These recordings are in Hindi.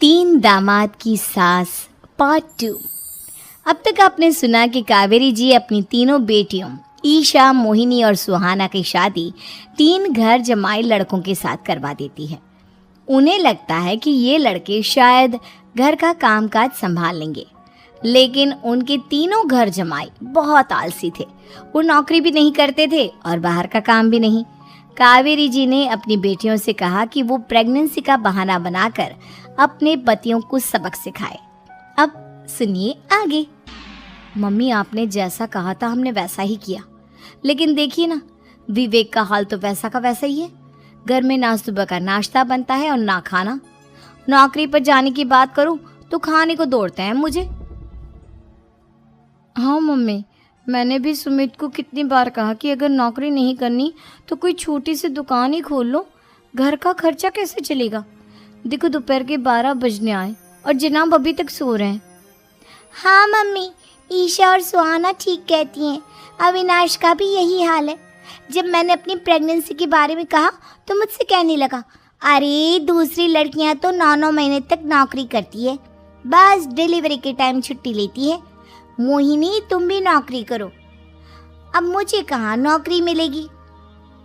तीन दामाद की सास पार्ट 2। अब तक आपने सुना कि कावेरी जी अपनी तीनों बेटियों ईशा, मोहिनी और सुहाना की शादी तीन घर जमाई लड़कों के साथ करवा देती है। उन्हें लगता है कि ये लड़के शायद घर का कामकाज संभाल लेंगे, लेकिन उनके तीनों घर जमाई बहुत आलसी थे। वो नौकरी भी नहीं करते थे और बाहर का काम भी नहीं। कावेरी जी ने अपनी बेटियों से कहा कि वो प्रेगनेंसी का बहाना बनाकर अपने पतियों को सबक सिखाए। अब सुनिए आगे। मम्मी, आपने जैसा कहा था हमने वैसा ही किया, लेकिन देखिए ना, विवेक का हाल तो वैसा का वैसा ही है। घर में ना सुबह का नाश्ता बनता है और ना खाना। नौकरी पर जाने की बात करूं तो खाने को दौड़ते हैं मुझे। हाँ मम्मी, मैंने भी सुमित को कितनी बार कहा कि अगर नौकरी नहीं करनी तो कोई छोटी सी दुकान ही खोल लो, घर का खर्चा कैसे चलेगा। देखो दोपहर के 12 बजने आए और जनाब अभी तक सो रहे हैं। हाँ मम्मी, ईशा और सुहाना ठीक कहती हैं। अविनाश का भी यही हाल है। जब मैंने अपनी प्रेगनेंसी के बारे में कहा तो मुझसे कहने लगा, अरे दूसरी लड़कियां तो 9-9 महीने तक नौकरी करती है, बस डिलीवरी के टाइम छुट्टी लेती है। मोहिनी, तुम भी नौकरी करो। अब मुझे कहाँ नौकरी मिलेगी।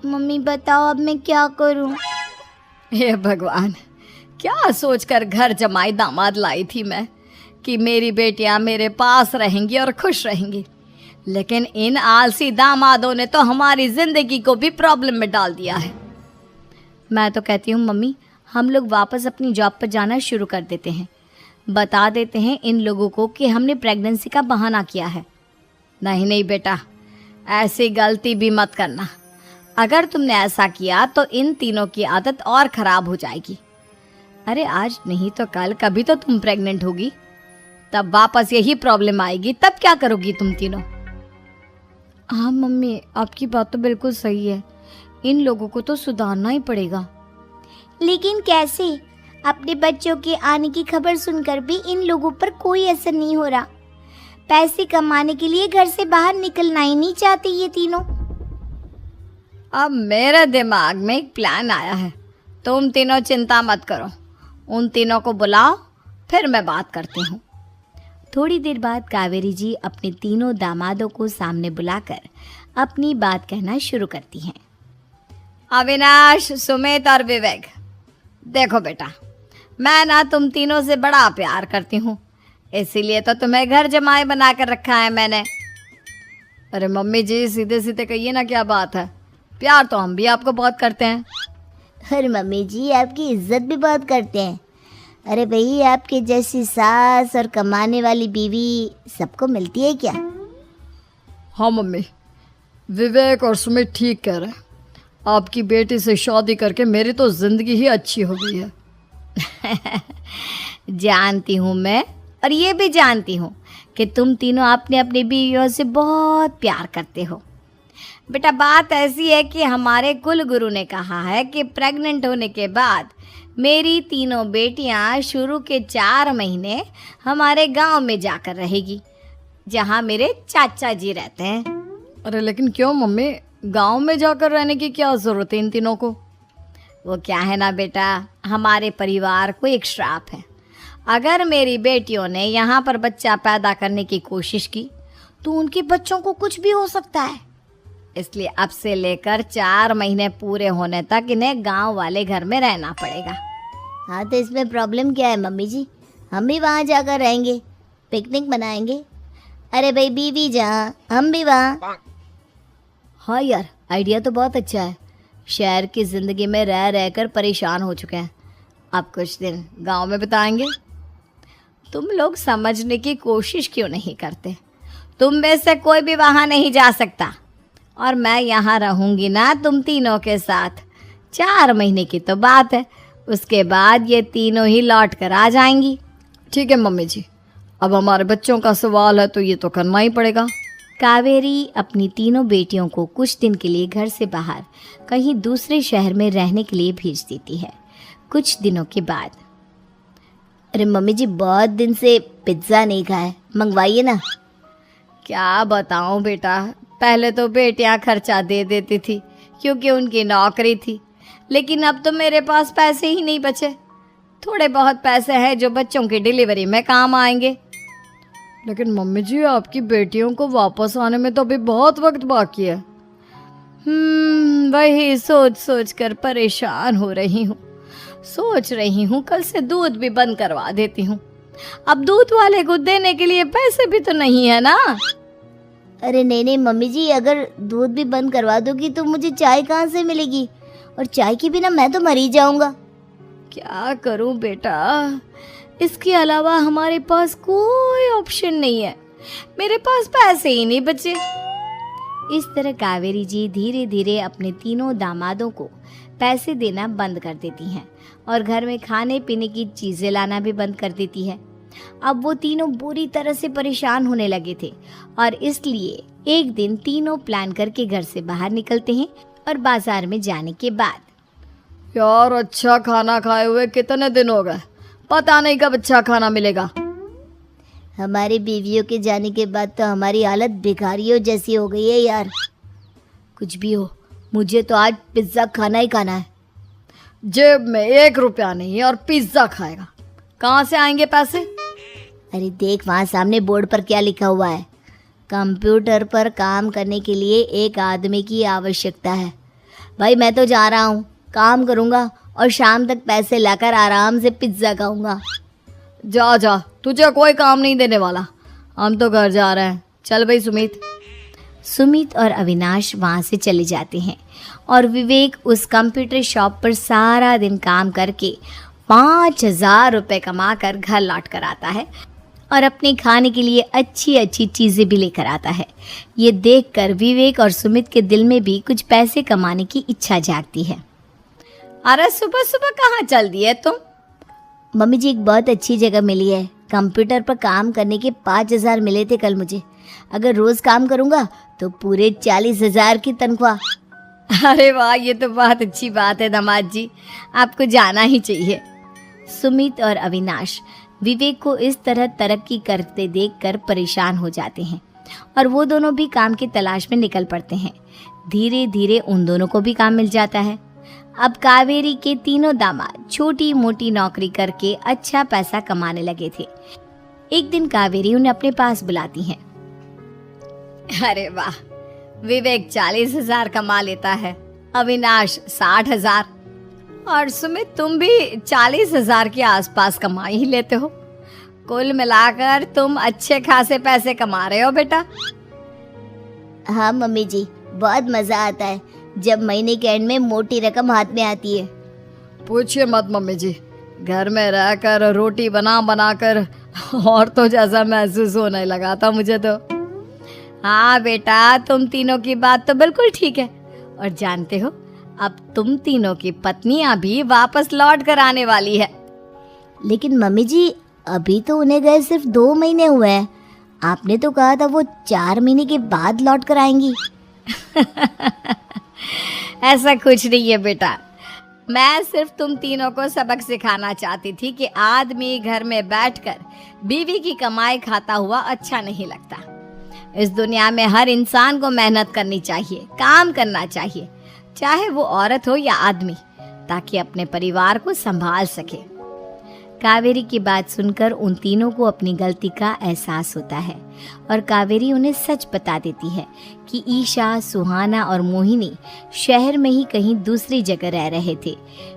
मम्मी बताओ अब मैं क्या करूँ। हे भगवान, क्या सोचकर घर जमाई दामाद लाई थी मैं कि मेरी बेटियां मेरे पास रहेंगी और खुश रहेंगी, लेकिन इन आलसी दामादों ने तो हमारी जिंदगी को भी प्रॉब्लम में डाल दिया है। मैं तो कहती हूँ मम्मी, हम लोग वापस अपनी जॉब पर जाना शुरू कर देते हैं। बता देते हैं इन लोगों को कि हमने प्रेगनेंसी का बहाना किया है। नहीं नहीं बेटा, ऐसी गलती भी मत करना। अगर तुमने ऐसा किया तो इन तीनों की आदत और ख़राब हो जाएगी। अरे आज नहीं तो कल कभी तो तुम प्रेग्नेंट होगी, तब वापस यही प्रॉब्लम आएगी। तब क्या करोगी तुम तीनों। हाँ मम्मी, आपकी बात तो बिल्कुल सही है। इन लोगों को तो सुधारना ही पड़ेगा। लेकिन कैसे? अपने बच्चों के आने की खबर सुनकर भी इन लोगों पर कोई असर नहीं हो रहा। पैसे कमाने के लिए घर से बाहर निकलना ही नहीं चाहते ये तीनों। अब मेरे दिमाग में एक प्लान आया है। तुम तीनों चिंता मत करो, उन तीनों को बुलाओ, फिर मैं बात करती हूँ। थोड़ी देर बाद कावेरी जी अपने तीनों दामादों को सामने बुलाकर अपनी बात कहना शुरू करती हैं। अविनाश, सुमित और विवेक, देखो बेटा, मैं ना तुम तीनों से बड़ा प्यार करती हूँ, इसीलिए तो तुम्हें घर जमाई बना कर रखा है मैंने। अरे मम्मी जी, सीधे सीधे कहिए ना, क्या बात है। प्यार तो हम भी आपको बहुत करते हैं। अरे मम्मी जी, आपकी इज्जत भी बहुत करते हैं। अरे भाई, आपके जैसी सास और कमाने वाली बीवी सबको मिलती है क्या? हाँ मम्मी, विवेक और सुमित ठीक कह रहे हैं। आपकी बेटी से शादी करके मेरी तो ज़िंदगी ही अच्छी हो गई है। जानती हूँ मैं, और ये भी जानती हूँ कि तुम तीनों अपने अपनी बीवियों से बहुत प्यार करते हो। बेटा, बात ऐसी है कि हमारे कुल गुरु ने कहा है कि प्रेग्नेंट होने के बाद मेरी तीनों बेटियां शुरू के 4 महीने हमारे गांव में जाकर रहेगी, जहां मेरे चाचा जी रहते हैं। अरे लेकिन क्यों मम्मी, गांव में जाकर रहने की क्या ज़रूरत है इन तीनों को। वो क्या है ना बेटा, हमारे परिवार को एक श्राप है। अगर मेरी बेटियों ने यहाँ पर बच्चा पैदा करने की कोशिश की तो उनके बच्चों को कुछ भी हो सकता है। इसलिए अब से लेकर 4 महीने पूरे होने तक इन्हें गांव वाले घर में रहना पड़ेगा। हाँ तो इसमें प्रॉब्लम क्या है मम्मी जी? हम भी वहाँ जाकर रहेंगे, पिकनिक मनाएंगे। अरे भाई बीवी जहाँ, हम भी वहाँ। हाँ यार, आइडिया तो बहुत अच्छा है। शहर की ज़िंदगी में रह रहकर परेशान हो चुके हैं, अब कुछ दिन गांव में बिताएंगे। तुम लोग समझने की कोशिश क्यों नहीं करते? तुम में से कोई भी वहाँ नहीं जा सकता, और मैं यहाँ रहूँगी ना तुम तीनों के साथ। 4 महीने की तो बात है, उसके बाद ये तीनों ही लौट कर आ जाएंगी। ठीक है मम्मी जी, अब हमारे बच्चों का सवाल है तो ये तो करना ही पड़ेगा। कावेरी अपनी तीनों बेटियों को कुछ दिन के लिए घर से बाहर कहीं दूसरे शहर में रहने के लिए भेज देती है। कुछ दिनों के बाद, अरे मम्मी जी, बहुत दिन से पिज्ज़ा नहीं खाया, मंगवाइए ना। क्या बताऊं बेटा, पहले तो बेटियां खर्चा दे देती थी क्योंकि उनकी नौकरी थी, लेकिन अब तो मेरे पास पैसे ही नहीं बचे। थोड़े बहुत पैसे हैं जो बच्चों की डिलीवरी में काम आएंगे। लेकिन मम्मी जी, आपकी बेटियों को वापस आने में तो अभी बहुत वक्त बाकी है। वही सोच सोच कर परेशान हो रही हूँ। सोच रही हूँ कल से दूध भी बंद करवा देती हूँ। अब दूध वाले को देने के लिए पैसे भी तो नहीं है ना। अरे नहीं नहीं मम्मी जी, अगर दूध भी बंद करवा दोगी तो मुझे चाय कहाँ से मिलेगी, और चाय के बिना मैं तो मर ही जाऊंगा। क्या करूं बेटा, इसके अलावा हमारे पास कोई ऑप्शन नहीं है। मेरे पास पैसे ही नहीं बचे। इस तरह कावेरी जी धीरे धीरे अपने तीनों दामादों को पैसे देना बंद कर देती हैं और घर में खाने पीने की चीज़ें लाना भी बंद कर देती है। अब वो तीनों बुरी तरह से परेशान होने लगे थे और इसलिए एक दिन तीनों प्लान करके घर से बाहर निकलते हैं और बाजार में जाने के बाद, यार अच्छा खाना खाए हुए कितने दिन हो गए, पता नहीं कब अच्छा खाना मिलेगा। हमारी बीवियों के जाने के बाद तो हमारी हालत भिखारियों जैसी हो गई है यार। कुछ भी हो, मुझे तो आज पिज्ज़ा खाना ही खाना है। जेब में 1 रुपया नहीं और पिज्ज़ा खाएगा, कहाँ से आएंगे पैसे? अरे देख वहाँ सामने बोर्ड पर क्या लिखा हुआ है, कंप्यूटर पर काम करने के लिए एक आदमी की आवश्यकता है। भाई मैं तो जा रहा हूँ, काम करूँगा और शाम तक पैसे लाकर आराम से पिज्ज़ा खाऊंगा। जा जा, तुझे कोई काम नहीं देने वाला, हम तो घर जा रहे हैं। चल भाई सुमित। सुमित और अविनाश वहाँ से चले जाते हैं और विवेक उस कंप्यूटर शॉप पर सारा दिन काम करके 5,000 रुपये कमा कर घर लौट कर आता है और अपने खाने के लिए अच्छी अच्छी चीज़ें भी लेकर आता है। ये देखकर विवेक और सुमित के दिल में भी कुछ पैसे कमाने की इच्छा जागती है। अरे सुबह सुबह कहाँ चल दिए तुम? मम्मी जी एक बहुत अच्छी जगह मिली है, कंप्यूटर पर काम करने के 5,000 मिले थे कल मुझे। अगर रोज़ काम करूँगा तो पूरे 40,000 की तनख्वाह। अरे वाह, ये तो बहुत अच्छी बात है दामाद जी, आपको जाना ही चाहिए। सुमित और अविनाश विवेक को इस तरह तरक्की करते देखकर परेशान हो जाते हैं और वो दोनों भी काम की तलाश में निकल पड़ते हैं। धीरे धीरे उन दोनों को भी काम मिल जाता है। अब कावेरी के तीनों दामाद छोटी मोटी नौकरी करके अच्छा पैसा कमाने लगे थे। एक दिन कावेरी उन्हें अपने पास बुलाती है। अरे वाह, विवेक 40,000 कमा लेता है, अविनाश 60,000 और सुमित तुम भी 40,000 के आसपास कमा ही लेते हो। कुल मिलाकर तुम अच्छे खासे पैसे कमा रहे हो बेटा। हाँ मम्मी जी, बहुत मज़ा आता है जब महीने के एंड में मोटी रकम हाथ में आती है। पूछिए मत मम्मी जी, घर में रहकर रोटी बना बना कर और तो जैसा महसूस होने लगा था मुझे तो। हाँ बेटा, तुम तीनों की बात तो बिल्कुल ठीक है। और जानते हो, अब तुम तीनों की पत्नियां भी वापस लौट कर आने वाली है। लेकिन मम्मी जी अभी तो उन्हें गए सिर्फ 2 महीने हुए हैं, आपने तो कहा था वो 4 महीने के बाद लौट कर आएंगी। ऐसा कुछ नहीं है बेटा, मैं सिर्फ तुम तीनों को सबक सिखाना चाहती थी कि आदमी घर में बैठकर बीवी की कमाई खाता हुआ अच्छा नहीं लगता। इस दुनिया में हर इंसान को मेहनत करनी चाहिए, काम करना चाहिए, चाहे वो औरत हो या आदमी, ताकि अपने परिवार को संभाल सके। कावेरी की बात सुनकर उन तीनों को अपनी गलती का एहसास होता है और कावेरी उन्हें सच बता देती है कि ईशा, सुहाना और मोहिनी शहर में ही कहीं दूसरी जगह रह रहे थे।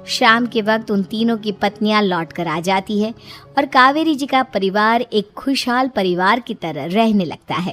शाम के वक्त उन तीनों की पत्नियां लौट कर आ जाती है और कावेरी जी का परिवार एक खुशहाल परिवार की तरह रहने लगता है।